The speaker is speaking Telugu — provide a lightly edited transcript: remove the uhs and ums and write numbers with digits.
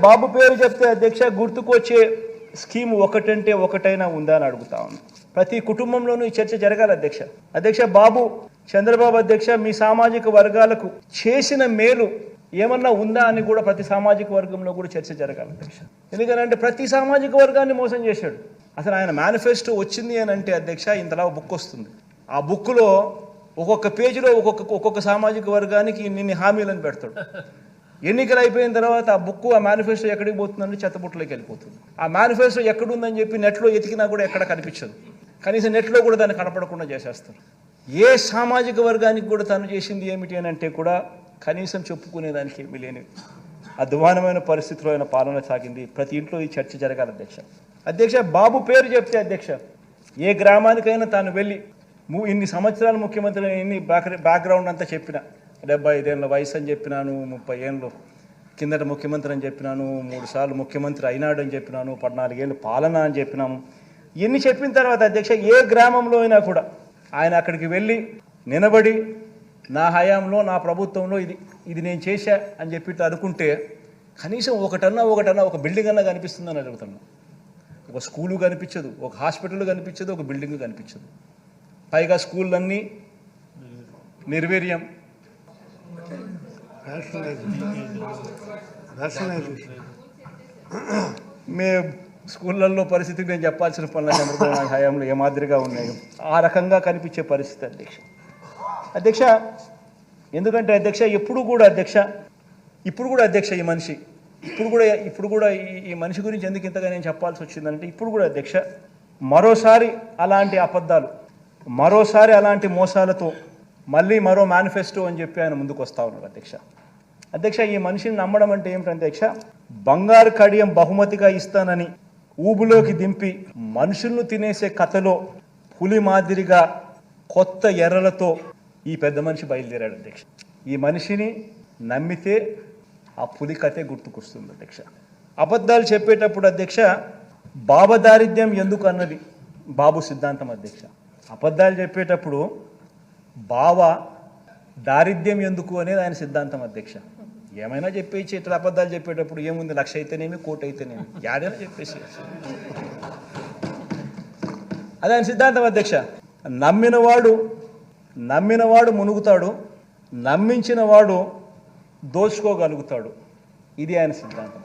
బాబు పేరు చెప్తే అధ్యక్ష గుర్తుకొచ్చే స్కీమ్ ఒకటంటే ఒకటైనా ఉందా అని అడుగుతా ఉన్నాను. ప్రతి కుటుంబంలోనూ ఈ చర్చ జరగాలి అధ్యక్ష. అధ్యక్ష బాబు చంద్రబాబు అధ్యక్ష మీ సామాజిక వర్గాలకు చేసిన మేలు ఏమన్నా ఉందా అని కూడా ప్రతి సామాజిక వర్గంలో కూడా చర్చ జరగాలి అధ్యక్ష. ఎందుకంటే ప్రతి సామాజిక వర్గాన్ని మోసం చేశాడు. అసలు ఆయన మేనిఫెస్టో వచ్చింది అని అంటే అధ్యక్ష ఇంతలా బుక్ వస్తుంది. ఆ బుక్లో ఒక్కొక్క పేజీలో ఒక్కొక్క సామాజిక వర్గానికి ఇన్ని హామీలను పెడతాడు. ఎన్నికలు అయిపోయిన తర్వాత ఆ బుక్ ఆ మేనిఫెస్టో ఎక్కడికి పోతుందంటే చెత్తబుట్టలోకి వెళ్ళిపోతుంది. ఆ మేనిఫెస్టో ఎక్కడుందని చెప్పి నెట్లో ఎతికినా కూడా ఎక్కడ కనిపించదు. కనీసం నెట్లో కూడా దాన్ని కనపడకుండా చేసేస్తారు. ఏ సామాజిక వర్గానికి కూడా తను చేసింది ఏమిటి అని అంటే కూడా కనీసం చెప్పుకునేదానికి ఏమీ లేని అధ్వానమైన పరిస్థితిలో ఆయన పాలన సాగింది. ప్రతి ఇంట్లో ఈ చర్చ జరగాలి అధ్యక్ష. అధ్యక్ష బాబు పేరు చెప్తే అధ్యక్ష ఏ గ్రామానికైనా తాను వెళ్ళి ఇన్ని సంవత్సరాలు ముఖ్యమంత్రి ఇన్ని బ్యాక్గ్రౌండ్ అంతా చెప్పిన 75 ఏళ్ళ వయసు అని చెప్పినాను, 30 ఏళ్ళు కిందట ముఖ్యమంత్రి అని చెప్పినాను, 3 సార్లు ముఖ్యమంత్రి అయినాడు అని చెప్పినాను, 14 ఏళ్ళు పాలన అని చెప్పినాము. ఇన్ని చెప్పిన తర్వాత అధ్యక్ష ఏ గ్రామంలో అయినా కూడా ఆయన అక్కడికి వెళ్ళి నిలబడి నా హయాంలో నా ప్రభుత్వంలో ఇది నేను చేశా అని చెప్పి అనుకుంటే కనీసం ఒకటన్నా ఒక బిల్డింగ్ అన్నా కనిపిస్తుందని అడుగుతున్నాను. ఒక స్కూలు కనిపించదు, ఒక హాస్పిటల్ కనిపించదు, ఒక బిల్డింగ్ కనిపించదు. పైగా స్కూళ్ళన్నీ నిర్వీర్యం. మే స్కూళ్ళల్లో పరిస్థితికి నేను చెప్పాల్సిన పనులు చంద్రబాబు నాయుడు హయాంలో ఏ మాదిరిగా ఉన్నాయో ఆ రకంగా కనిపించే పరిస్థితి అధ్యక్ష. ఎందుకంటే అధ్యక్ష ఇప్పుడు కూడా అధ్యక్ష ఈ మనిషి ఇప్పుడు కూడా ఈ మనిషి గురించి ఎందుకు ఇంతగా నేను చెప్పాల్సి వచ్చిందంటే ఇప్పుడు కూడా అధ్యక్ష మరోసారి అలాంటి అబద్ధాలు, మరోసారి అలాంటి మోసాలతో మళ్ళీ మరో మేనిఫెస్టో అని చెప్పి ఆయన ముందుకు వస్తూ ఉన్నారు అధ్యక్ష. ఈ మనిషిని నమ్మడం అంటే ఏమిటంటే అధ్యక్ష బంగారు కడియం బహుమతిగా ఇస్తానని ఊబులోకి దింపి మనుషులను తినేసే కథలో పులి మాదిరిగా కొత్త ఎర్రలతో ఈ పెద్ద మనిషి బయలుదేరాడు అధ్యక్ష. ఈ మనిషిని నమ్మితే ఆ పులి కథే గుర్తుకొస్తుంది అధ్యక్ష. అబద్ధాలు చెప్పేటప్పుడు అధ్యక్ష బాబదారిద్ర్యం ఎందుకు అన్నది బాబు సిద్ధాంతం అధ్యక్ష. అబద్ధాలు చెప్పేటప్పుడు బావ దారిద్ర్యం ఎందుకు అనేది ఆయన సిద్ధాంతం అధ్యక్ష. ఏమైనా చెప్పేసి ఇట్లా అబద్ధాలు చెప్పేటప్పుడు ఏముంది, 1,00,000 అయితేనేమి, 1,00,00,000 అయితేనేమి, యాడైనా చెప్పేసి అది ఆయన సిద్ధాంతం అధ్యక్ష. నమ్మినవాడు మునుగుతాడు, నమ్మించిన వాడు దోచుకోగలుగుతాడు. ఇది ఆయన సిద్ధాంతం.